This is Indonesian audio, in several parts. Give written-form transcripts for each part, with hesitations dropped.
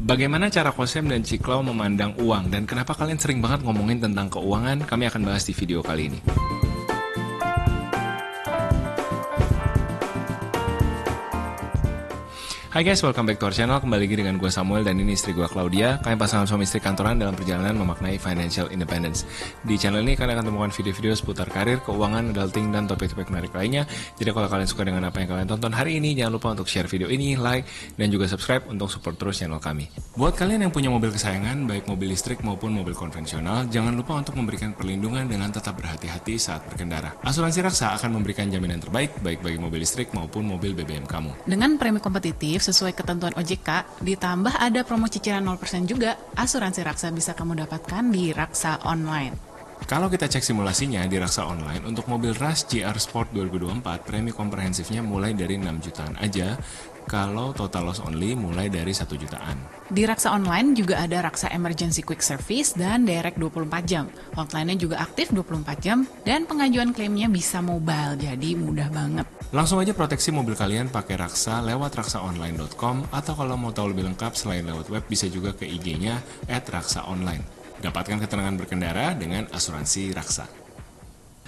Bagaimana cara Kosem dan Ciklau memandang uang dan kenapa kalian sering banget ngomongin tentang keuangan? Kami akan bahas di video kali ini. Hai guys, welcome back to our channel. Kembali lagi dengan gue Samuel dan ini istri gue Claudia. Kami pasangan suami istri kantoran dalam perjalanan memaknai financial independence. Di channel ini kalian akan temukan video-video seputar karir, keuangan, adulting, dan topik-topik menarik lainnya. Jadi kalau kalian suka dengan apa yang kalian tonton hari ini, jangan lupa untuk share video ini, like, dan juga subscribe untuk support terus channel kami. Buat kalian yang punya mobil kesayangan, baik mobil listrik maupun mobil konvensional, jangan lupa untuk memberikan perlindungan dengan tetap berhati-hati saat berkendara. Asuransi Raksa akan memberikan jaminan terbaik, baik bagi mobil listrik maupun mobil BBM kamu. Dengan premi kompetitif sesuai ketentuan OJK, ditambah ada promo cicilan 0% juga, asuransi Raksa bisa kamu dapatkan di Raksa Online. Kalau kita cek simulasinya di Raksa Online, untuk mobil Rush GR Sport 2024, premi komprehensifnya mulai dari 6 jutaan aja, kalau total loss only mulai dari 1 jutaan. Di Raksa Online juga ada Raksa Emergency Quick Service dan Direct 24 jam. Hotline-nya juga aktif 24 jam, dan pengajuan klaimnya bisa mobile, jadi mudah banget. Langsung aja proteksi mobil kalian pakai Raksa lewat raksaonline.com, atau kalau mau tahu lebih lengkap selain lewat web bisa juga ke IG-nya @raksaonline. Dapatkan ketenangan berkendara dengan asuransi Raksa.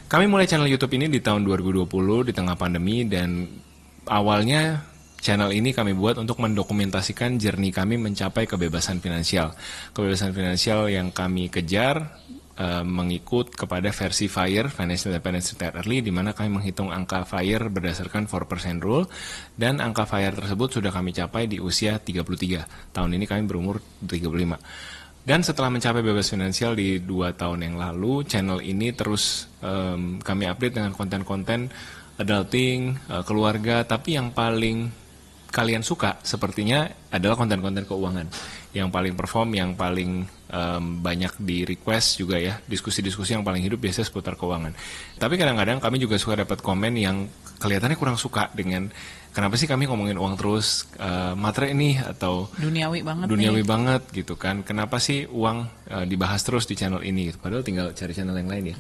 Kami mulai channel YouTube ini di tahun 2020 di tengah pandemi, dan awalnya channel ini kami buat untuk mendokumentasikan journey kami mencapai kebebasan finansial. Kebebasan finansial yang kami kejar mengikut kepada versi FIRE, Financial Independence Retire Early, di mana kami menghitung angka FIRE berdasarkan 4% rule, dan angka FIRE tersebut sudah kami capai di usia 33. Tahun ini kami berumur 35. Dan setelah mencapai bebas finansial di 2 tahun yang lalu, channel ini terus kami update dengan konten-konten adulting, keluarga, tapi yang paling kalian suka sepertinya adalah konten-konten keuangan. Yang paling perform, yang paling banyak di request juga ya, diskusi-diskusi yang paling hidup biasanya seputar keuangan. Tapi kadang-kadang kami juga suka dapat komen yang kelihatannya kurang suka dengan kenapa sih kami ngomongin uang terus, materai ini atau Duniawi banget gitu kan, kenapa sih uang dibahas terus di channel ini gitu. Padahal tinggal cari channel yang lain ya.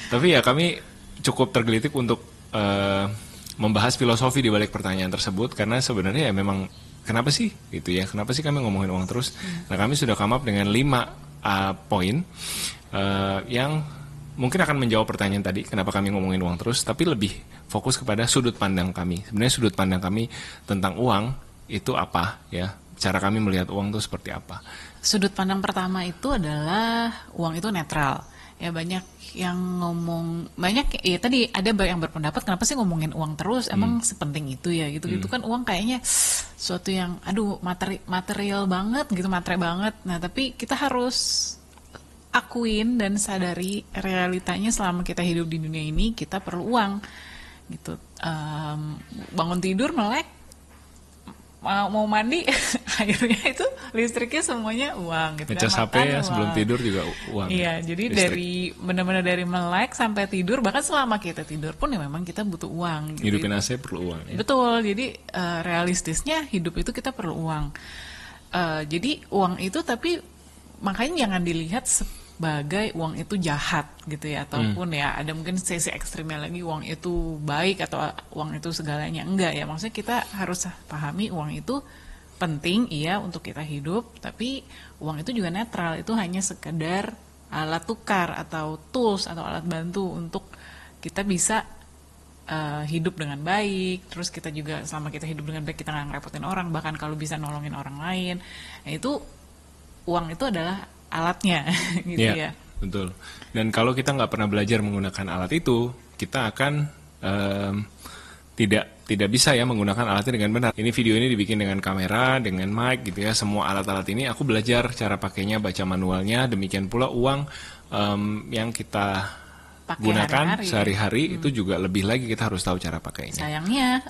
Tapi ya kami cukup tergelitik untuk membahas filosofi di balik pertanyaan tersebut, karena sebenarnya ya memang kenapa sih gitu ya, kenapa sih kami ngomongin uang terus. Nah, kami sudah come up dengan 5 poin yang mungkin akan menjawab pertanyaan tadi, kenapa kami ngomongin uang terus, tapi lebih fokus kepada sudut pandang kami. Sebenarnya sudut pandang kami tentang uang itu apa ya, cara kami melihat uang itu seperti apa. Sudut pandang pertama itu adalah uang itu netral. Ya banyak yang ngomong, banyak ya tadi ada yang berpendapat kenapa sih ngomongin uang terus, emang sepenting itu ya gitu-gitu kan, uang kayaknya suatu yang aduh material banget gitu, materai banget. Nah tapi kita harus akuin dan sadari realitanya selama kita hidup di dunia ini kita perlu uang gitu. Bangun tidur melek, mau mandi akhirnya itu listriknya semuanya uang gitu. Ngecas HP ya sebelum tidur juga uang. Iya, jadi listrik. Dari benar-benar dari melek sampai tidur, bahkan selama kita tidur pun ya memang kita butuh uang gitu. Hidupin AC perlu uang ya? Betul, jadi realistisnya hidup itu kita perlu uang. Jadi uang itu, tapi makanya jangan dilihat sebagai uang itu jahat gitu ya, ataupun ya ada mungkin sisi ekstrimnya lagi uang itu baik atau uang itu segalanya. Enggak ya, maksudnya kita harus pahami uang itu penting iya untuk kita hidup, tapi uang itu juga netral, itu hanya sekedar alat tukar atau tools atau alat bantu untuk kita bisa hidup dengan baik. Terus kita juga selama kita hidup dengan baik kita nggak ngerepotin orang, bahkan kalau bisa nolongin orang lain. Nah itu uang itu adalah alatnya gitu ya. Betul. Dan kalau kita nggak pernah belajar menggunakan alat itu, kita akan tidak bisa ya menggunakan alatnya dengan benar. Ini video ini dibikin dengan kamera, dengan mic gitu ya. Semua alat-alat ini aku belajar cara pakainya, baca manualnya. Demikian pula uang yang kita gunakan sehari-hari itu juga lebih lagi kita harus tahu cara pakainya. Sayangnya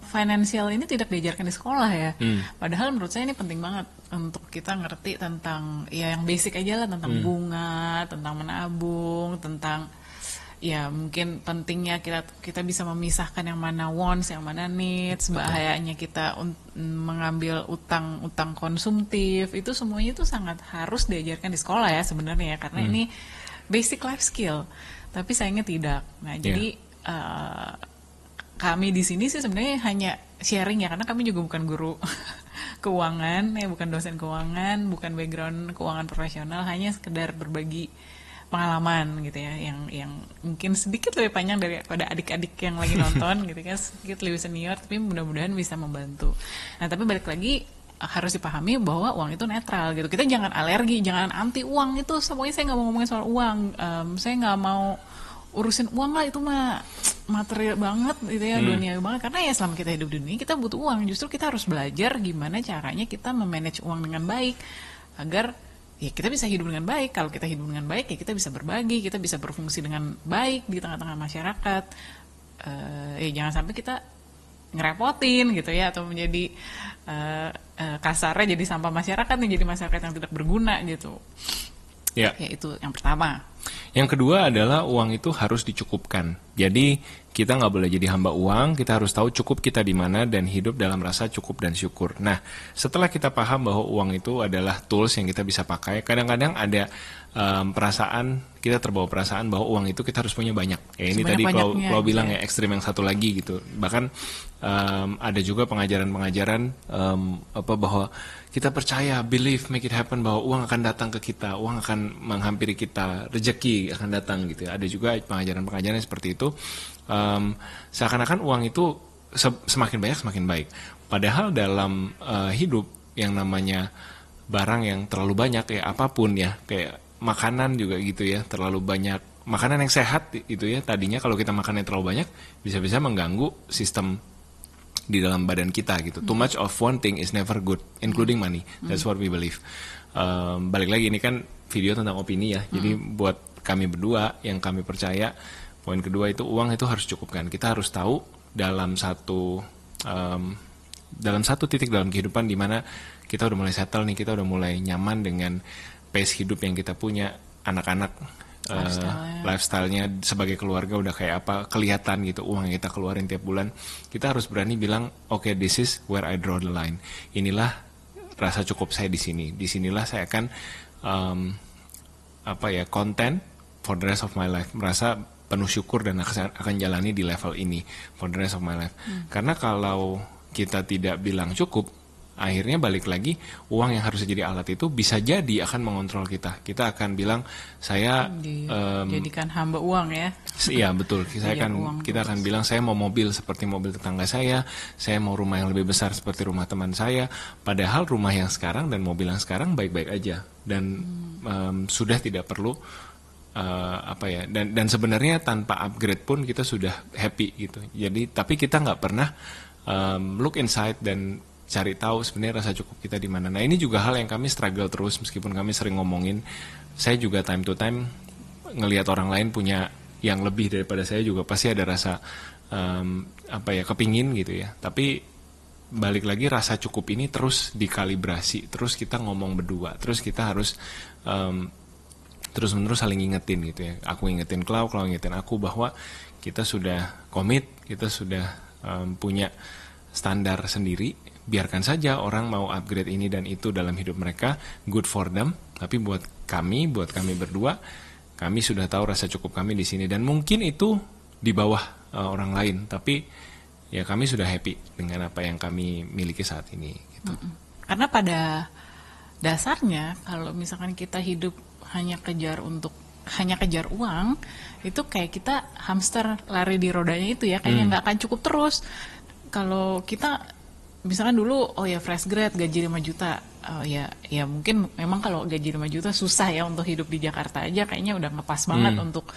financial ini tidak diajarkan di sekolah ya. Padahal menurut saya ini penting banget untuk kita ngerti tentang ya yang basic aja lah, tentang bunga, tentang menabung, tentang ya mungkin pentingnya kita bisa memisahkan yang mana wants, yang mana needs, bahayanya kita mengambil utang konsumtif, itu semuanya itu sangat harus diajarkan di sekolah ya sebenarnya ya, karena ini basic life skill, tapi sayangnya tidak. Nah jadi kami di sini sih sebenarnya hanya sharing ya, karena kami juga bukan guru keuangan ya, bukan dosen keuangan, bukan background keuangan profesional, hanya sekedar berbagi pengalaman gitu ya, yang mungkin sedikit lebih panjang daripada adik-adik yang lagi nonton gitu kan, sedikit lebih senior, tapi mudah-mudahan bisa membantu. Nah tapi balik lagi, harus dipahami bahwa uang itu netral gitu. Kita jangan alergi, jangan anti uang itu. Semuanya saya nggak mau ngomongin soal uang. Saya nggak mau urusin uang lah, itu mah material banget gitu ya, duniawi banget. Karena ya selama kita hidup di dunia kita butuh uang. Justru kita harus belajar gimana caranya kita memanage uang dengan baik agar ya kita bisa hidup dengan baik. Kalau kita hidup dengan baik ya kita bisa berbagi, kita bisa berfungsi dengan baik di tengah-tengah masyarakat. Ya jangan sampai kita ngerepotin gitu ya, atau menjadi kasarnya jadi sampah masyarakat nih, jadi masyarakat yang tidak berguna gitu. Ya. Ya itu yang pertama. Yang kedua adalah uang itu harus dicukupkan. Jadi kita nggak boleh jadi hamba uang, kita harus tahu cukup kita di mana dan hidup dalam rasa cukup dan syukur. Nah, setelah kita paham bahwa uang itu adalah tools yang kita bisa pakai, kadang-kadang ada perasaan, kita terbawa perasaan bahwa uang itu kita harus punya banyak. Ya ini tadi kalau bilang ya ekstrim yang satu lagi gitu. Bahkan ada juga pengajaran-pengajaran bahwa kita percaya, believe, make it happen, bahwa uang akan datang ke kita, uang akan menghampiri kita, rezeki akan datang gitu ya. Ada juga pengajaran-pengajaran seperti itu. Seakan-akan uang itu semakin banyak semakin baik. Padahal dalam hidup yang namanya barang yang terlalu banyak ya, apapun ya, kayak makanan juga gitu ya, terlalu banyak makanan yang sehat itu ya, tadinya kalau kita makan yang terlalu banyak bisa-bisa mengganggu sistem di dalam badan kita gitu. Too much of one thing is never good, including money. That's what we believe. Balik lagi, ini kan video tentang opini ya. Jadi buat kami berdua yang kami percaya, poin kedua itu uang itu harus cukupkan. Kita harus tahu dalam satu titik dalam kehidupan di mana kita udah mulai settle nih, kita udah mulai nyaman dengan pace hidup yang kita punya, anak-anak lifestyle-nya sebagai keluarga udah kayak apa, kelihatan gitu uang yang kita keluarin tiap bulan. Kita harus berani bilang, okay, this is where I draw the line. Inilah rasa cukup saya di sini. Disinilah saya akan content for the rest of my life, merasa penuh syukur dan akan jalani di level ini for the rest of my life. Karena kalau kita tidak bilang cukup, akhirnya balik lagi, uang yang harus jadi alat itu bisa jadi akan mengontrol kita. Kita akan bilang, saya jadikan hamba uang ya. Iya betul. Kita akan bilang, saya mau mobil seperti mobil tetangga saya mau rumah yang lebih besar seperti rumah teman saya. Padahal rumah yang sekarang dan mobil yang sekarang baik-baik aja dan sudah tidak perlu dan sebenarnya tanpa upgrade pun kita sudah happy gitu. Jadi tapi kita nggak pernah look inside dan cari tahu sebenarnya rasa cukup kita di mana. Nah ini juga hal yang kami struggle terus, meskipun kami sering ngomongin. Saya juga time to time ngelihat orang lain punya yang lebih daripada saya, juga pasti ada rasa kepingin gitu ya. Tapi balik lagi, rasa cukup ini terus dikalibrasi, terus kita ngomong berdua, terus kita harus terus-menerus saling ingetin gitu ya. Aku ingetin Klau ingetin aku bahwa kita sudah komit, kita sudah punya standar sendiri. Biarkan saja orang mau upgrade ini dan itu dalam hidup mereka, good for them. Tapi buat kami berdua, kami sudah tahu rasa cukup kami di sini, dan mungkin itu di bawah orang lain. Tapi ya kami sudah happy dengan apa yang kami miliki saat ini. Gitu. Karena pada dasarnya kalau misalkan kita hidup hanya kejar uang, itu kayak kita hamster lari di rodanya itu ya, kayaknya nggak akan cukup terus. Kalau kita misalkan dulu, fresh grad gaji 5 juta, ya mungkin memang kalau gaji 5 juta susah ya untuk hidup di Jakarta aja, kayaknya udah ngepas banget untuk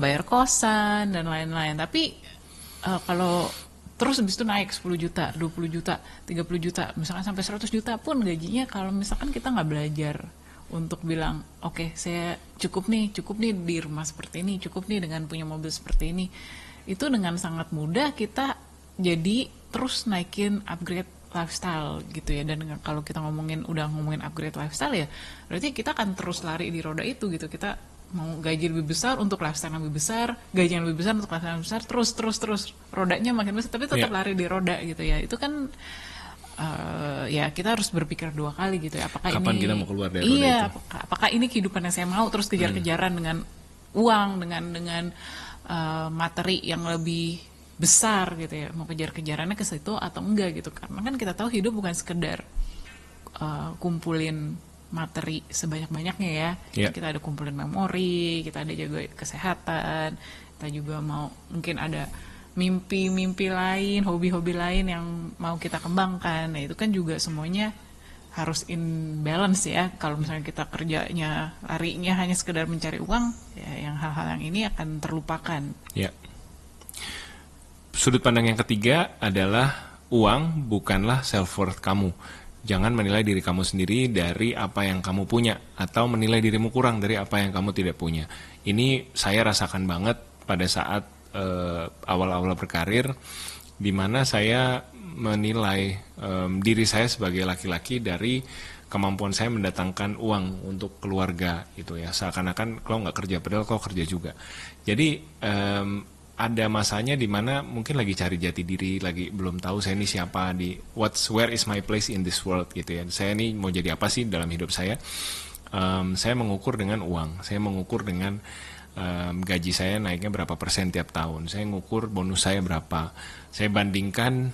bayar kosan dan lain-lain. Tapi kalau terus habis itu naik 10 juta, 20 juta, 30 juta, misalkan sampai 100 juta pun gajinya, kalau misalkan kita nggak belajar untuk bilang, oke, saya cukup nih di rumah seperti ini, cukup nih dengan punya mobil seperti ini, itu dengan sangat mudah kita jadi terus naikin upgrade lifestyle gitu ya. Dan kalau kita udah ngomongin upgrade lifestyle ya, berarti kita akan terus lari di roda itu gitu. Kita mau gaji lebih besar untuk lifestyle yang lebih besar, gaji yang lebih besar untuk lifestyle yang besar, terus rodanya makin besar, tapi tetap lari di roda gitu ya. Itu kan ya kita harus berpikir 2 kali gitu ya. Apakah kapan ini kita mau keluar dari roda itu? Apakah ini kehidupan yang saya mau, terus kejar-kejaran dengan uang, dengan materi yang lebih besar gitu ya, mau kejar-kejarannya ke situ atau enggak gitu. Karena kan kita tahu hidup bukan sekedar kumpulin materi sebanyak-banyaknya ya. Yeah. Kita ada kumpulin memori, kita ada jaga kesehatan, kita juga mau mungkin ada mimpi-mimpi lain, hobi-hobi lain yang mau kita kembangkan. Nah itu kan juga semuanya harus in balance ya. Kalau misalnya kita kerjanya, larinya hanya sekedar mencari uang, ya yang hal-hal yang ini akan terlupakan. Ya. Sudut pandang yang ketiga adalah uang bukanlah self-worth kamu. Jangan menilai diri kamu sendiri dari apa yang kamu punya, atau menilai dirimu kurang dari apa yang kamu tidak punya. Ini saya rasakan banget pada saat awal-awal berkarir, di mana saya menilai diri saya sebagai laki-laki dari kemampuan saya mendatangkan uang untuk keluarga gitu ya. Seakan-akan kalau nggak kerja, padahal kau kerja juga. Jadi ada masanya di mana mungkin lagi cari jati diri, lagi belum tahu saya ini siapa, di where is my place in this world gitu ya. Saya ini mau jadi apa sih dalam hidup saya? Saya mengukur dengan uang, saya mengukur dengan gaji saya naiknya berapa persen tiap tahun, saya mengukur bonus saya berapa. Saya bandingkan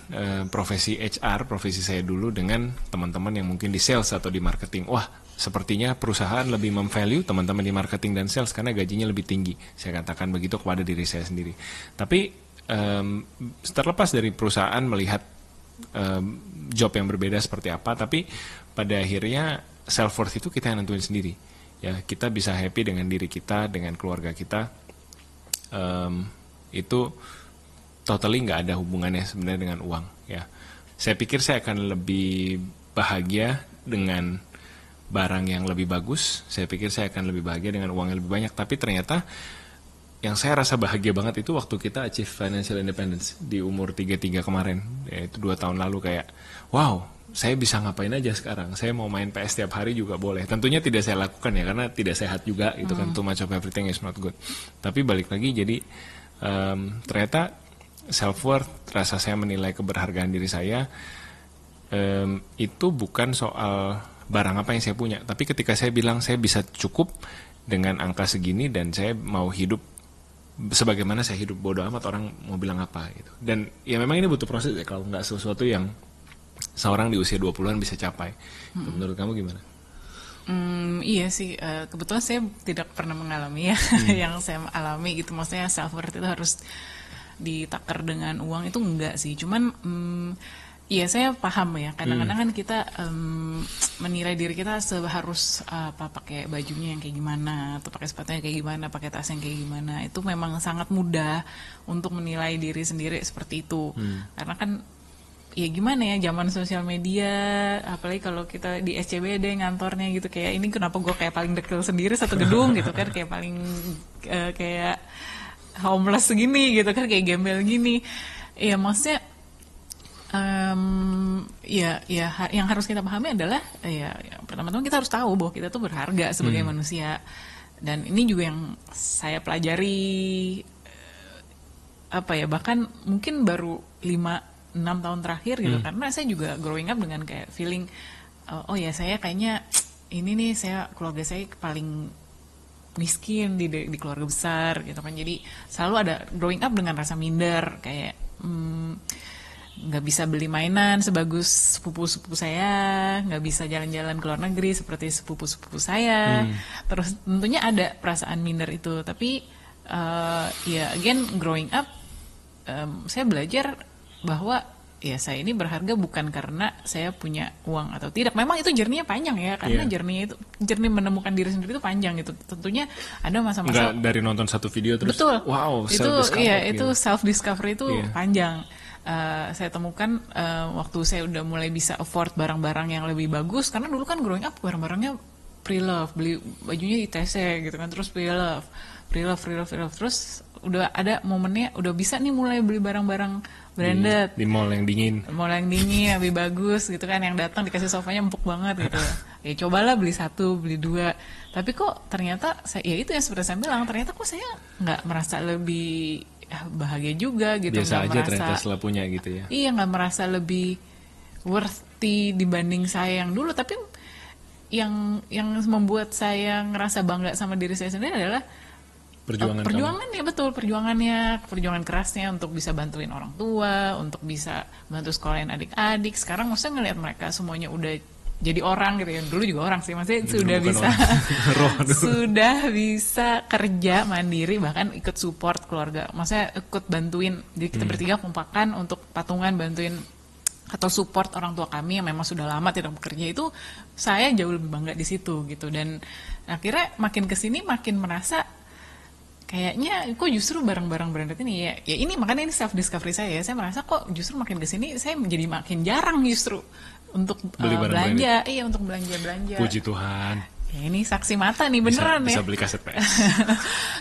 profesi HR, profesi saya dulu dengan teman-teman yang mungkin di sales atau di marketing. Wah, sepertinya perusahaan lebih memvalue teman-teman di marketing dan sales karena gajinya lebih tinggi. Saya katakan begitu kepada diri saya sendiri. Tapi terlepas dari perusahaan melihat job yang berbeda seperti apa, tapi pada akhirnya self-worth itu kita yang nentuin sendiri. Ya, kita bisa happy dengan diri kita, dengan keluarga kita. Itu totally nggak ada hubungannya sebenarnya dengan uang. Ya, saya pikir saya akan lebih bahagia dengan barang yang lebih bagus. Saya pikir saya akan lebih bahagia dengan uang yang lebih banyak. Tapi ternyata yang saya rasa bahagia banget itu waktu kita achieve financial independence di umur 33 kemarin. Yaitu 2 tahun lalu, kayak wow, saya bisa ngapain aja sekarang. Saya mau main PS tiap hari juga boleh. Tentunya tidak saya lakukan ya, karena tidak sehat juga. Itu kan too much of everything is not good. Tapi balik lagi, jadi ternyata self-worth, rasa saya menilai keberhargaan diri saya, itu bukan soal barang apa yang saya punya. Tapi ketika saya bilang saya bisa cukup dengan angka segini dan saya mau hidup sebagaimana saya hidup, bodo amat orang mau bilang apa gitu. Dan ya memang ini butuh proses ya, kalau nggak sesuatu yang seorang di usia 20-an bisa capai. Menurut kamu gimana? Iya sih, kebetulan saya tidak pernah mengalami ya yang saya alami gitu. Maksudnya self-worth itu harus ditakar dengan uang, itu enggak sih. Cuman iya, saya paham ya. Kadang-kadang kan kita menilai diri kita harus pakai bajunya yang kayak gimana, atau pakai sepatunya kayak gimana, pakai tas yang kayak gimana. Itu memang sangat mudah untuk menilai diri sendiri seperti itu. Karena kan ya gimana ya, zaman sosial media, apalagi kalau kita di SCBD ngantornya gitu, kayak ini kenapa gue kayak paling dekil sendiri satu gedung gitu kan, kayak paling kayak homeless segini gitu kan, kayak gembel gini. Ya maksudnya yang harus kita pahami adalah ya pertama-tama kita harus tahu bahwa kita tuh berharga sebagai manusia. Dan ini juga yang saya pelajari bahkan mungkin baru 5-6 tahun terakhir gitu, karena saya juga growing up dengan kayak feeling oh ya, saya kayaknya ini nih, keluarga saya paling miskin di keluarga besar gitu kan. Jadi selalu ada growing up dengan rasa minder, kayak nggak bisa beli mainan sebagus sepupu-sepupu saya, nggak bisa jalan-jalan ke luar negeri seperti sepupu-sepupu saya. Terus tentunya ada perasaan minder itu. Tapi again growing up, saya belajar bahwa ya saya ini berharga bukan karena saya punya uang atau tidak. Memang itu journey-nya panjang ya, karena journey menemukan diri sendiri itu panjang gitu. Tentunya ada masa-masa nggak dari nonton satu video terus wow, itu self discovery itu panjang. Saya temukan waktu saya udah mulai bisa afford barang-barang yang lebih bagus, karena dulu kan growing up barang-barangnya pre-love, beli bajunya di TC gitu kan, terus pre-love, terus udah ada momennya udah bisa nih mulai beli barang-barang branded di mall yang dingin, lebih bagus gitu kan, yang datang dikasih sofanya empuk banget gitu. Ya cobalah beli 1, beli 2, tapi kok ternyata ya itu yang seperti saya bilang, ternyata kok saya nggak merasa lebih bahagia juga gitu, biasa aja ternyata setelah punya gitu ya. Iya, nggak merasa lebih worthy dibanding saya yang dulu. Tapi yang membuat saya ngerasa bangga sama diri saya sendiri adalah perjuangan perjuangannya betul, perjuangan kerasnya untuk bisa bantuin orang tua, untuk bisa bantu sekolahin adik-adik. Sekarang maksudnya ngelihat mereka semuanya udah jadi orang gitu ya. Dulu juga orang sih, maksudnya Dulu sudah bukan bisa roh dulu. sudah bisa kerja mandiri, bahkan ikut support keluarga. Maksudnya ikut bantuin. Jadi kita bertiga kompakan untuk patungan bantuin atau support orang tua kami yang memang sudah lama tidak bekerja. Itu saya jauh lebih bangga di situ gitu. Dan akhirnya makin kesini makin merasa kayaknya kok justru barang-barang branded ini ya ini makanya ini self discovery saya merasa kok justru makin kesini saya menjadi makin jarang justru untuk Beli barang belanja untuk belanja. Puji Tuhan. Ya, ini saksi mata nih beneran bisa ya. beli kaset PS.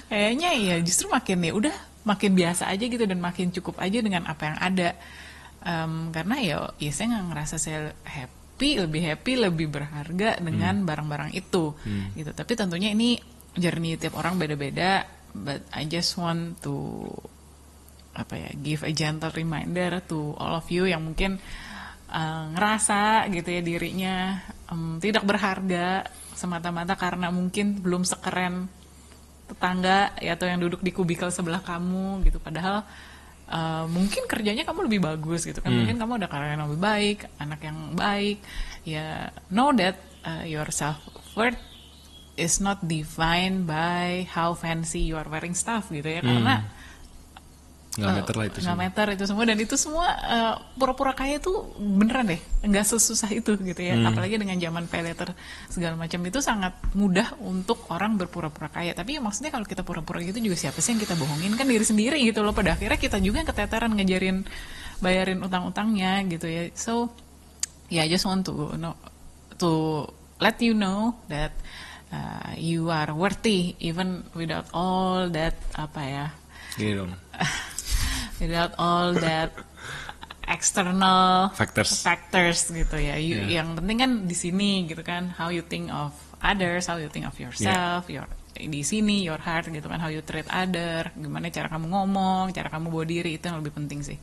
Kayaknya ya justru makin ya udah makin biasa aja gitu dan makin cukup aja dengan apa yang ada. Karena ya saya nggak ngerasa saya lebih happy, lebih berharga dengan barang-barang itu gitu. Tapi tentunya ini journey tiap orang beda-beda. But I just want to give a gentle reminder to all of you yang mungkin ngerasa gitu ya dirinya tidak berharga semata-mata karena mungkin belum sekeren tetangga ya, atau yang duduk di kubikel sebelah kamu gitu. Padahal mungkin kerjanya kamu lebih bagus gitu kan, mungkin kamu ada karir yang lebih baik, anak yang baik ya. Know that your self-worth is not defined by how fancy you are wearing stuff gitu ya, karena nggak meter lah itu nggak semua. meter itu semua, dan itu semua pura-pura kaya tuh beneran deh nggak sesusah itu gitu ya. Apalagi dengan zaman pay letter segala macam itu sangat mudah untuk orang berpura-pura kaya. Tapi ya maksudnya kalau kita pura-pura gitu juga siapa sih yang kita bohongin, kan diri sendiri gitu loh. Pada akhirnya kita juga yang keteteran ngejarin bayarin utang-utangnya gitu ya. So yeah, I just want to let you know that you are worthy even without all that Gini dong. without all that external Factors gitu ya. Yang penting kan di sini gitu kan, how you think of others, how you think of yourself, di sini your heart gitu kan, how you treat other, gimana cara kamu ngomong, cara kamu bawa diri, itu yang lebih penting sih.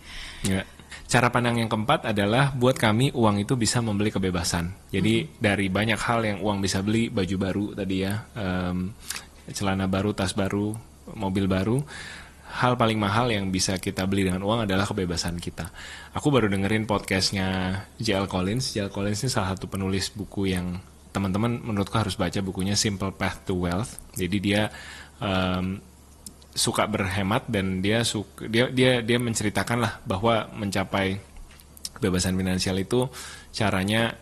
Cara pandang yang keempat adalah buat kami uang itu bisa membeli kebebasan. Jadi dari banyak hal yang uang bisa beli, baju baru tadi ya, celana baru, tas baru, mobil baru, hal paling mahal yang bisa kita beli dengan uang adalah kebebasan kita. Aku baru dengerin podcastnya J.L. Collins. J.L. Collins ini salah satu penulis buku yang teman-teman menurutku harus baca, bukunya Simple Path to Wealth. Jadi dia suka berhemat dan dia menceritakan lah bahwa mencapai kebebasan finansial itu caranya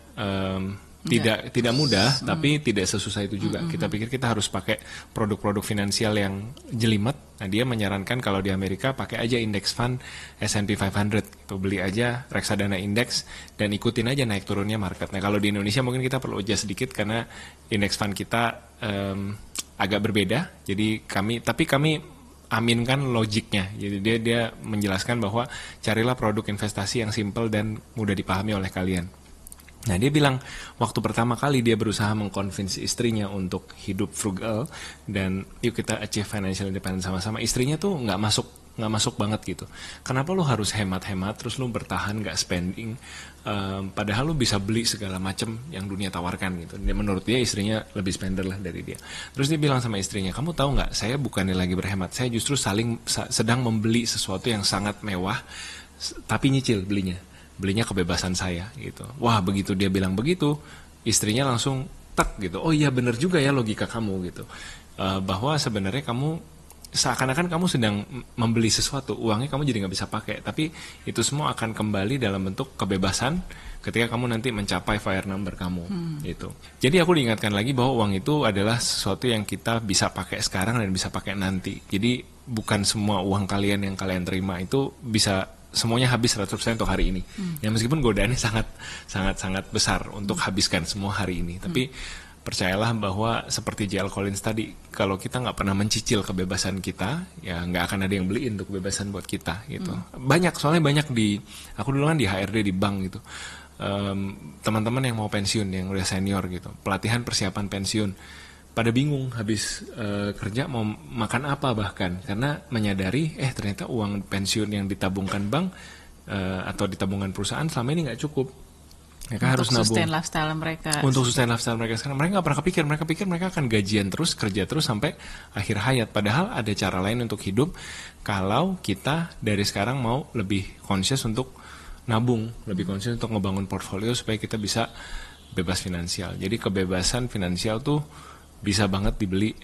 tidak mudah, tapi tidak sesusah itu juga. Kita pikir kita harus pakai produk-produk finansial yang jelimet. Nah, dia menyarankan kalau di Amerika pakai aja index fund S&P 500, itu beli aja reksadana indeks dan ikutin aja naik turunnya market. Nah, kalau di Indonesia mungkin kita perlu adjust sedikit karena index fund kita agak berbeda. Jadi kami aminkan logiknya. Jadi dia menjelaskan bahwa carilah produk investasi yang simple dan mudah dipahami oleh kalian. Nah, dia bilang waktu pertama kali dia berusaha mengconvince istrinya untuk hidup frugal dan yuk kita achieve financial independence sama-sama. Istrinya tuh nggak masuk banget gitu. Kenapa lu harus hemat-hemat terus lu bertahan nggak spending, padahal lu bisa beli segala macam yang dunia tawarkan gitu. Dia, menurut dia istrinya lebih spender lah dari dia. Terus dia bilang sama istrinya, kamu tahu nggak, saya bukannya lagi berhemat, saya justru sedang membeli sesuatu yang sangat mewah tapi nyicil belinya kebebasan saya gitu. Wah, begitu dia bilang begitu, istrinya langsung tak gitu. Oh iya benar juga ya logika kamu gitu. Bahwa sebenarnya kamu seakan-akan kamu sedang membeli sesuatu, uangnya kamu jadi nggak bisa pakai, tapi itu semua akan kembali dalam bentuk kebebasan ketika kamu nanti mencapai fire number kamu gitu. Jadi aku diingatkan lagi bahwa uang itu adalah sesuatu yang kita bisa pakai sekarang dan bisa pakai nanti. Jadi bukan semua uang kalian yang kalian terima itu bisa semuanya habis 100% untuk hari ini. Ya meskipun godaannya sangat besar untuk habiskan semua hari ini. Tapi percayalah bahwa seperti J.L. Collins tadi, kalau kita nggak pernah mencicil kebebasan kita, ya nggak akan ada yang beliin untuk kebebasan buat kita gitu. Soalnya banyak aku dulu kan di HRD di bank gitu. Teman-teman yang mau pensiun, yang udah senior gitu, pelatihan persiapan pensiun, pada bingung habis kerja mau makan apa bahkan, karena menyadari ternyata uang pensiun yang ditabungkan bank atau ditabungkan perusahaan selama ini nggak cukup. Mereka untuk harus nabung sustain lifestyle mereka. untuk sustain lifestyle mereka sekarang. Mereka nggak pernah kepikir, mereka pikir mereka akan gajian terus, kerja terus sampai akhir hayat. Padahal ada cara lain untuk hidup kalau kita dari sekarang mau lebih conscious untuk nabung, lebih conscious untuk ngebangun portfolio supaya kita bisa bebas finansial. Jadi kebebasan finansial tuh bisa banget dibeli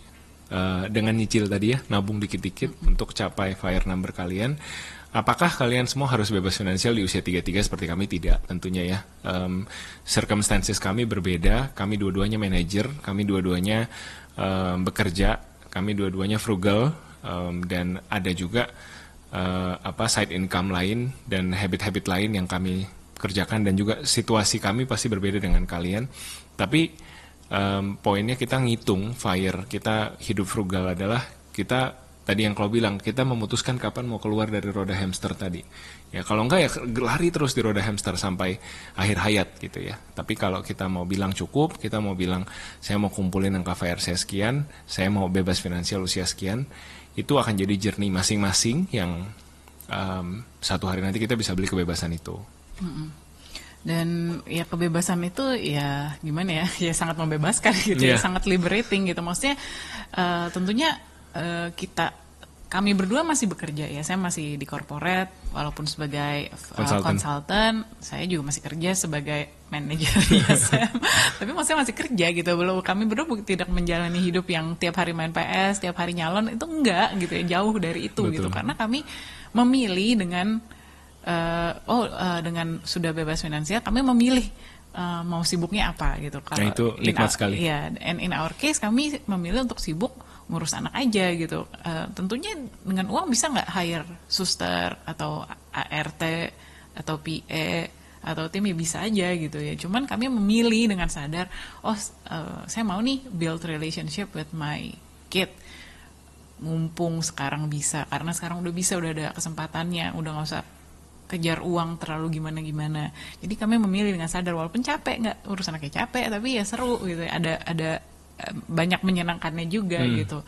dengan nyicil tadi ya, nabung dikit-dikit untuk capai fire number kalian. Apakah kalian semua harus bebas finansial di usia 33 seperti kami? Tidak, tentunya ya. Circumstances kami berbeda, kami dua-duanya manajer, kami dua-duanya bekerja, kami dua-duanya frugal, dan ada juga side income lain dan habit-habit lain yang kami kerjakan, dan juga situasi kami pasti berbeda dengan kalian. Tapi poinnya kita ngitung fire, kita hidup frugal adalah kita tadi yang kalau bilang, kita memutuskan kapan mau keluar dari roda hamster tadi. Ya kalau enggak ya lari terus di roda hamster sampai akhir hayat gitu ya. Tapi kalau kita mau bilang cukup, kita mau bilang saya mau kumpulin angka FIRE saya sekian, saya mau bebas finansial usia sekian, itu akan jadi journey masing-masing yang satu hari nanti kita bisa beli kebebasan itu. Dan ya kebebasan itu ya gimana ya, ya sangat membebaskan gitu ya, sangat liberating gitu. Maksudnya tentunya kami berdua masih bekerja ya, saya masih di corporate walaupun sebagai konsultan, saya juga masih kerja sebagai manajer ISM, tapi maksudnya masih kerja gitu. Belum, kami berdua tidak menjalani hidup yang tiap hari main PS, tiap hari nyalon, itu enggak gitu ya, jauh dari itu. Betul. Gitu, karena kami memilih dengan dengan sudah bebas finansial, kami memilih mau sibuknya apa gitu. Kalau itu nikmat sekali. Ya, and in our case kami memilih untuk sibuk ngurus anak aja gitu. Tentunya dengan uang bisa nggak hire suster atau ART atau PA atau tim, ya bisa aja gitu ya. Cuman kami memilih dengan sadar, saya mau nih build relationship with my kid. Mumpung sekarang bisa, karena sekarang udah bisa, udah ada kesempatannya, udah nggak usah kejar uang terlalu gimana-gimana. Jadi kami memilih dengan sadar, walaupun capek, nggak urus anaknya capek, tapi ya seru gitu ya. Ada banyak menyenangkannya juga gitu.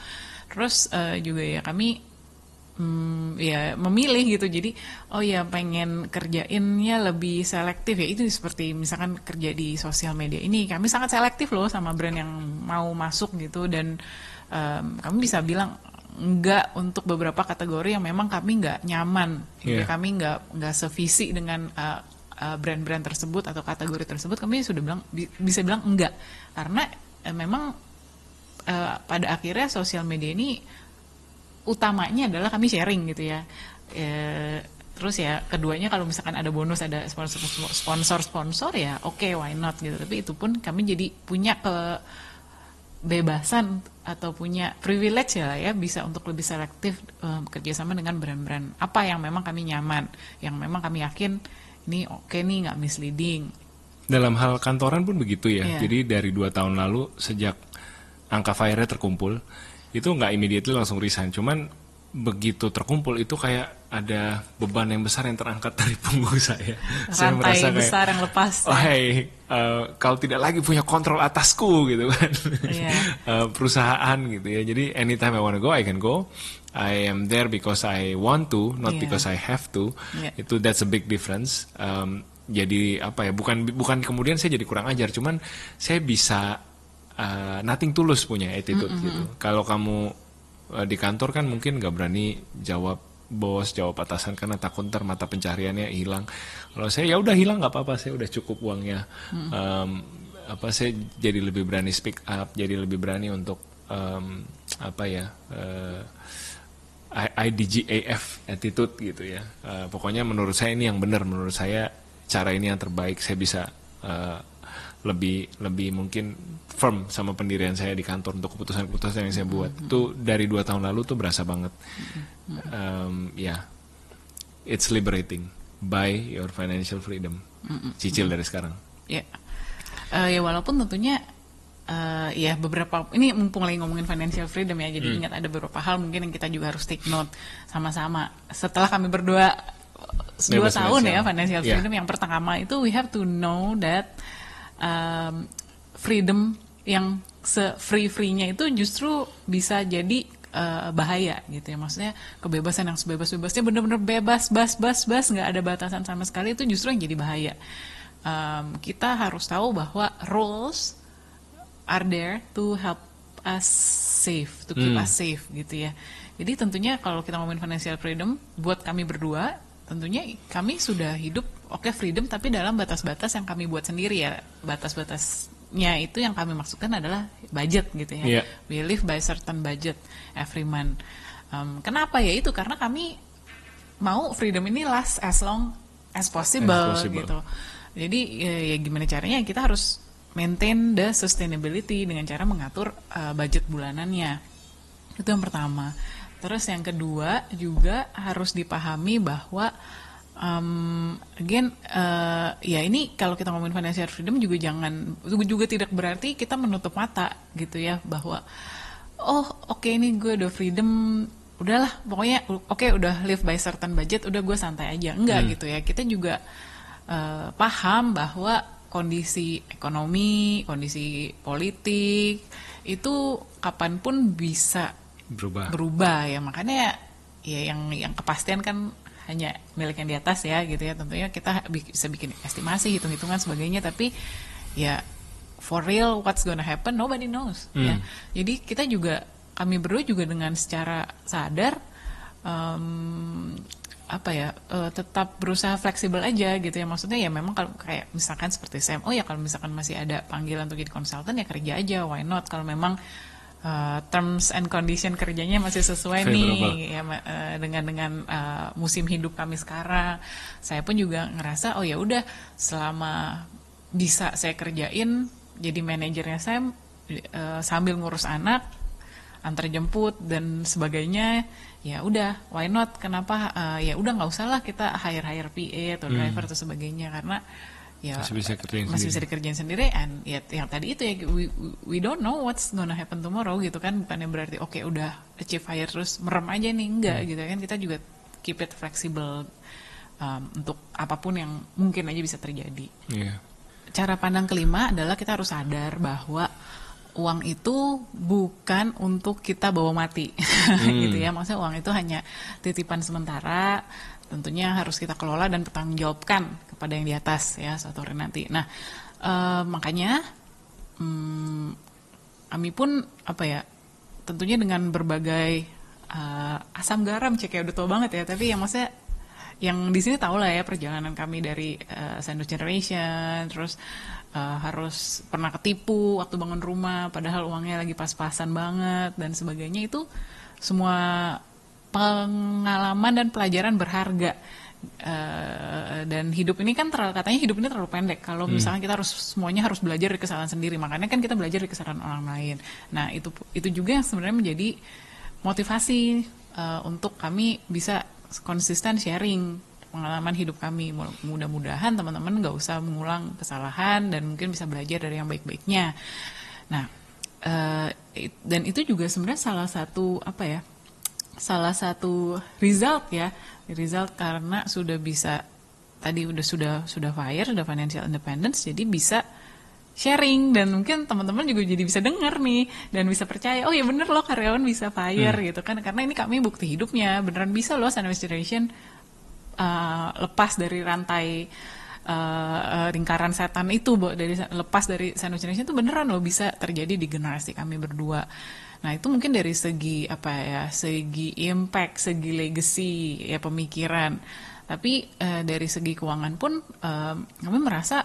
Terus juga ya kami ya memilih gitu. Jadi pengen kerjainnya lebih selektif ya. Itu seperti misalkan kerja di sosial media ini, kami sangat selektif loh sama brand yang mau masuk gitu. Dan kami bisa bilang enggak untuk beberapa kategori yang memang kami nggak nyaman. Jadi kami nggak sevisi dengan brand-brand tersebut atau kategori tersebut. Kami sudah bisa bilang enggak, karena memang pada akhirnya sosial media ini utamanya adalah kami sharing gitu ya. Terus ya keduanya kalau misalkan ada bonus, ada sponsor ya oke, why not gitu. Tapi itu pun kami jadi punya kebebasan atau punya privilege ya bisa untuk lebih selektif kerjasama dengan brand-brand apa yang memang kami nyaman, yang memang kami yakin ini oke nih, nggak misleading. Dalam hal kantoran pun begitu ya. Jadi dari 2 tahun lalu sejak angka FIRE terkumpul, itu nggak immediately langsung resign. Cuman begitu terkumpul itu kayak ada beban yang besar yang terangkat dari punggung saya. Saya merasa besar yang lepas. Kalau tidak lagi punya kontrol atasku gitu kan. Perusahaan gitu ya. Jadi anytime I want to go, I can go. I am there because I want to, not because I have to. That's a big difference. Jadi bukan kemudian saya jadi kurang ajar, cuman saya bisa nothing tulus punya attitude gitu. Kalau kamu di kantor kan mungkin nggak berani jawab bos, jawab atasan karena takut ntar mata pencariannya hilang. Kalau saya ya udah hilang nggak apa-apa, saya udah cukup uangnya. Saya jadi lebih berani speak up, jadi lebih berani untuk IDGAF attitude gitu ya. Pokoknya menurut saya ini yang benar, menurut saya cara ini yang terbaik. Saya bisa lebih mungkin firm sama pendirian saya di kantor untuk keputusan-keputusan yang saya buat. Itu dari 2 tahun lalu tuh berasa banget. It's liberating. Buy your financial freedom. Cicil dari sekarang. Ya walaupun tentunya ya beberapa, ini mumpung lagi ngomongin financial freedom ya, jadi ingat ada beberapa hal mungkin yang kita juga harus take note sama-sama. Setelah kami berdua 2 tahun ya financial freedom, yang pertama itu we have to know that freedom yang se-free-free-nya itu justru bisa jadi bahaya gitu ya. Maksudnya kebebasan yang sebebas-bebasnya, benar-benar bebas, nggak ada batasan sama sekali, itu justru yang jadi bahaya. kita harus tahu bahwa rules are there to help us safe, to keep us safe gitu ya. Jadi tentunya kalau kita ngomongin financial freedom, buat kami berdua, tentunya kami sudah hidup freedom, tapi dalam batas-batas yang kami buat sendiri ya. Batas-batasnya itu yang kami maksudkan adalah budget gitu ya. Yeah. We live by certain budget every month. Kenapa ya itu? Karena kami mau freedom ini last as long as possible. Gitu. Jadi ya gimana caranya kita harus maintain the sustainability dengan cara mengatur budget bulanannya. Itu yang pertama. Terus yang kedua juga harus dipahami bahwa ya ini kalau kita ngomongin financial freedom juga tidak berarti kita menutup mata gitu ya, bahwa ini gue udah freedom, udahlah pokoknya udah live by certain budget, udah gue santai aja. Enggak gitu ya. Kita juga paham bahwa kondisi ekonomi, kondisi politik itu kapanpun bisa berubah ya. Makanya ya yang kepastian kan hanya milik yang di atas ya gitu ya. Tentunya kita bisa bikin estimasi, hitung-hitungan sebagainya, tapi ya for real what's gonna happen nobody knows ya. Jadi kami berdua juga dengan secara sadar tetap berusaha fleksibel aja gitu ya. Maksudnya ya memang kalau kayak misalkan seperti Sam, kalau misalkan masih ada panggilan untuk jadi konsultan ya kerja aja, why not? Kalau memang terms and condition kerjanya masih sesuai nih ya, dengan musim hidup kami sekarang. Saya pun juga ngerasa ya udah, selama bisa saya kerjain jadi manajernya Sam sambil ngurus anak, antar jemput dan sebagainya, ya udah, why not? Kenapa ya udah nggak usah lah kita hire PA atau driver atau sebagainya, karena ya masih bisa dikerjain sendiri. And ya yang tadi itu ya, we don't know what's gonna happen tomorrow gitu kan. Bukannya berarti udah achieve hire terus merem aja nih, enggak gitu kan. Kita juga keep it flexible untuk apapun yang mungkin aja bisa terjadi. Cara pandang kelima adalah kita harus sadar bahwa uang itu bukan untuk kita bawa mati, gitu ya. Maksudnya uang itu hanya titipan sementara, tentunya harus kita kelola dan pertanggungjawabkan kepada yang di atas ya suatu hari nanti. Nah, makanya kami pun tentunya dengan berbagai asam garam, kayak udah tua banget ya. Tapi yang maksudnya yang di sini tahu lah ya perjalanan kami dari sandwich generation, terus harus pernah ketipu waktu bangun rumah padahal uangnya lagi pas-pasan banget dan sebagainya. Itu semua pengalaman dan pelajaran berharga. Dan hidup ini kan katanya hidup ini terlalu pendek kalau misalnya kita semuanya harus belajar dari kesalahan sendiri. Makanya kan kita belajar dari kesalahan orang lain. Nah, itu juga yang sebenarnya menjadi motivasi untuk kami bisa konsisten sharing pengalaman hidup kami. Mudah-mudahan teman-teman nggak usah mengulang kesalahan dan mungkin bisa belajar dari yang baik-baiknya. Nah, dan itu juga sebenarnya salah satu result karena sudah bisa tadi sudah FIRE, sudah financial independence, jadi bisa sharing dan mungkin teman-teman juga jadi bisa dengar nih dan bisa percaya, oh ya bener loh karyawan bisa FIRE gitu kan, karena ini kami bukti hidupnya beneran bisa loh sandwich generation lepas dari rantai lingkaran setan itu, lepas dari sandwich generation itu beneran loh bisa terjadi di generasi kami berdua. Nah, itu mungkin dari segi segi impact, segi legacy ya, pemikiran. Tapi dari segi keuangan pun kami merasa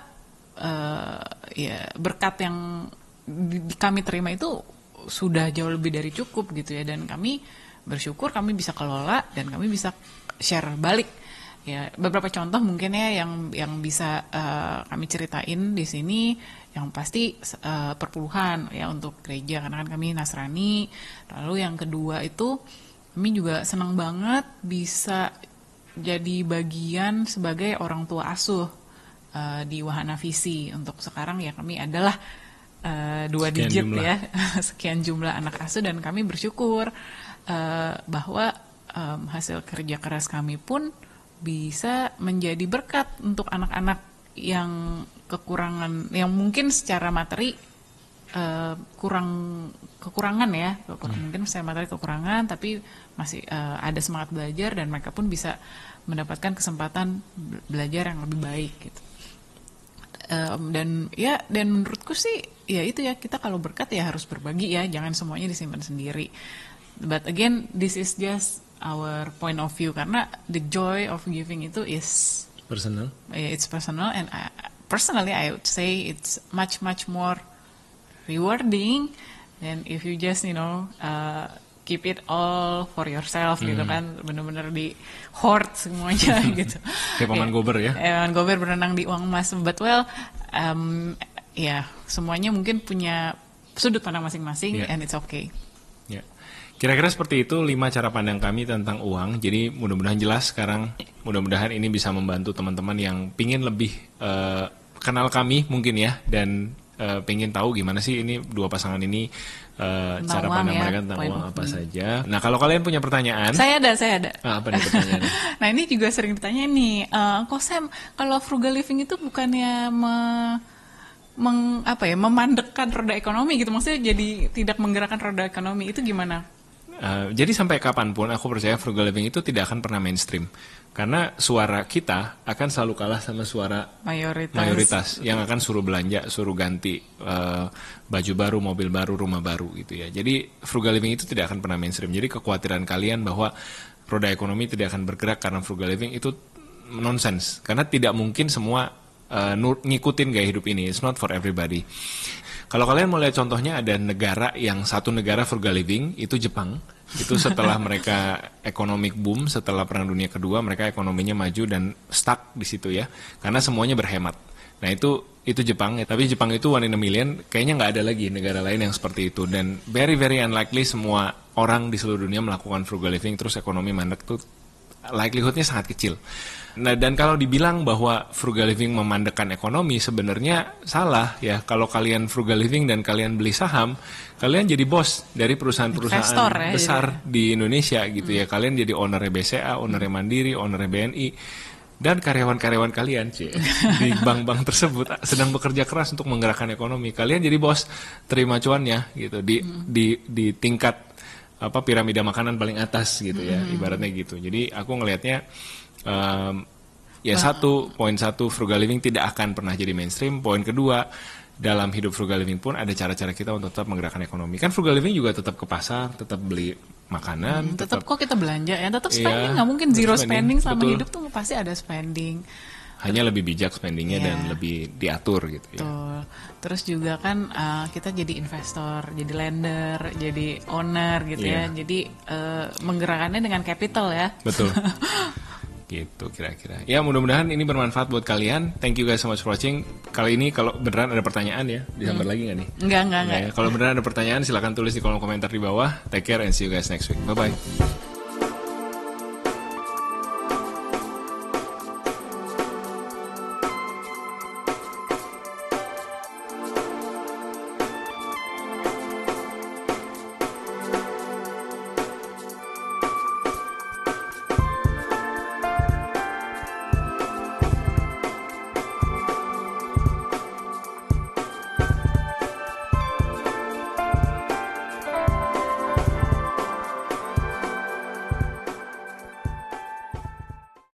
ya berkat yang kami terima itu sudah jauh lebih dari cukup gitu ya, dan kami bersyukur kami bisa kelola dan kami bisa share balik. Ya, beberapa contoh mungkin ya yang bisa kami ceritain di sini. Yang pasti perpuluhan ya untuk gereja karena kan kami Nasrani. Lalu yang kedua itu kami juga senang banget bisa jadi bagian sebagai orang tua asuh di Wahana Visi. Untuk sekarang ya kami adalah 2 digit jumlah. Ya sekian jumlah anak asuh, dan kami bersyukur bahwa hasil kerja keras kami pun bisa menjadi berkat untuk anak-anak yang kekurangan, yang mungkin secara materi kekurangan ya, mungkin secara materi kekurangan, tapi masih ada semangat belajar dan mereka pun bisa mendapatkan kesempatan belajar yang lebih baik gitu. Dan menurutku sih ya itu ya, kita kalau berkat ya harus berbagi ya, jangan semuanya disimpan sendiri. But again, this is just our point of view, karena the joy of giving itu is Personal. It's personal, and personally I would say it's much more rewarding than if you just keep it all for yourself gitu kan, bener-bener di hoard semuanya gitu. Kayak Paman Gober ya. Paman Gober berenang di uang emas. But semuanya mungkin punya sudut pandang masing-masing, and it's okay. Ya. Kira-kira seperti itu 5 cara pandang kami tentang uang. Jadi mudah-mudahan jelas sekarang. Mudah-mudahan ini bisa membantu teman-teman yang pingin lebih kenal kami mungkin ya, dan pengen tahu gimana sih ini dua pasangan ini cara pandang mereka tentang uang apa saja. Nah, kalau kalian punya pertanyaan, saya ada. Apa nih pertanyaannya? Nah, ini juga sering ditanya nih, kok Sam, kalau frugal living itu bukannya memandekkan roda ekonomi gitu, maksudnya jadi tidak menggerakkan roda ekonomi, itu gimana? Jadi sampai kapanpun aku percaya frugal living itu tidak akan pernah mainstream, karena suara kita akan selalu kalah sama suara mayoritas yang akan suruh belanja, suruh ganti baju baru, mobil baru, rumah baru gitu ya. Jadi frugal living itu tidak akan pernah mainstream. Jadi kekhawatiran kalian bahwa roda ekonomi tidak akan bergerak karena frugal living itu nonsense, karena tidak mungkin semua ngikutin gaya hidup ini. It's not for everybody. Kalau kalian mau lihat contohnya, ada satu negara frugal living, itu Jepang. Itu setelah mereka economic boom, setelah Perang Dunia Kedua, mereka ekonominya maju dan stuck di situ ya, karena semuanya berhemat. Nah itu Jepang ya, tapi Jepang itu 1 in a million, kayaknya nggak ada lagi negara lain yang seperti itu, dan very unlikely semua orang di seluruh dunia melakukan frugal living terus ekonomi mandek, tuh likelihoodnya sangat kecil. Nah, dan kalau dibilang bahwa frugal living memandekkan ekonomi, sebenarnya salah ya. Kalau kalian frugal living dan kalian beli saham, kalian jadi bos dari perusahaan-perusahaan besar di Indonesia gitu ya. Kalian jadi owner-nya BCA, owner-nya Mandiri, owner-nya BNI, dan karyawan-karyawan kalian di bank-bank tersebut sedang bekerja keras untuk menggerakkan ekonomi. Kalian jadi bos, terima cuannya gitu di tingkat piramida makanan paling atas gitu ya, ibaratnya gitu. Jadi aku ngelihatnya poin satu, frugal living tidak akan pernah jadi mainstream. Poin kedua, dalam hidup frugal living pun ada cara-cara kita untuk tetap menggerakkan ekonomi. Kan frugal living juga tetap ke pasar, tetap beli makanan, tetap kok kita belanja ya, tetap spending, nggak mungkin zero spending selama hidup tuh pasti ada spending. Hanya lebih bijak spendingnya dan lebih diatur gitu ya. Betul. Terus juga kan kita jadi investor, jadi lender, jadi owner gitu ya. Jadi menggerakkannya dengan capital ya. Betul. Gitu kira-kira. Ya, mudah-mudahan ini bermanfaat buat kalian. Thank you guys so much for watching. Kali ini kalau beneran ada pertanyaan ya, disambar lagi nggak nih? Enggak. Ya. Kalau beneran ada pertanyaan, silakan tulis di kolom komentar di bawah. Take care and see you guys next week. Bye-bye.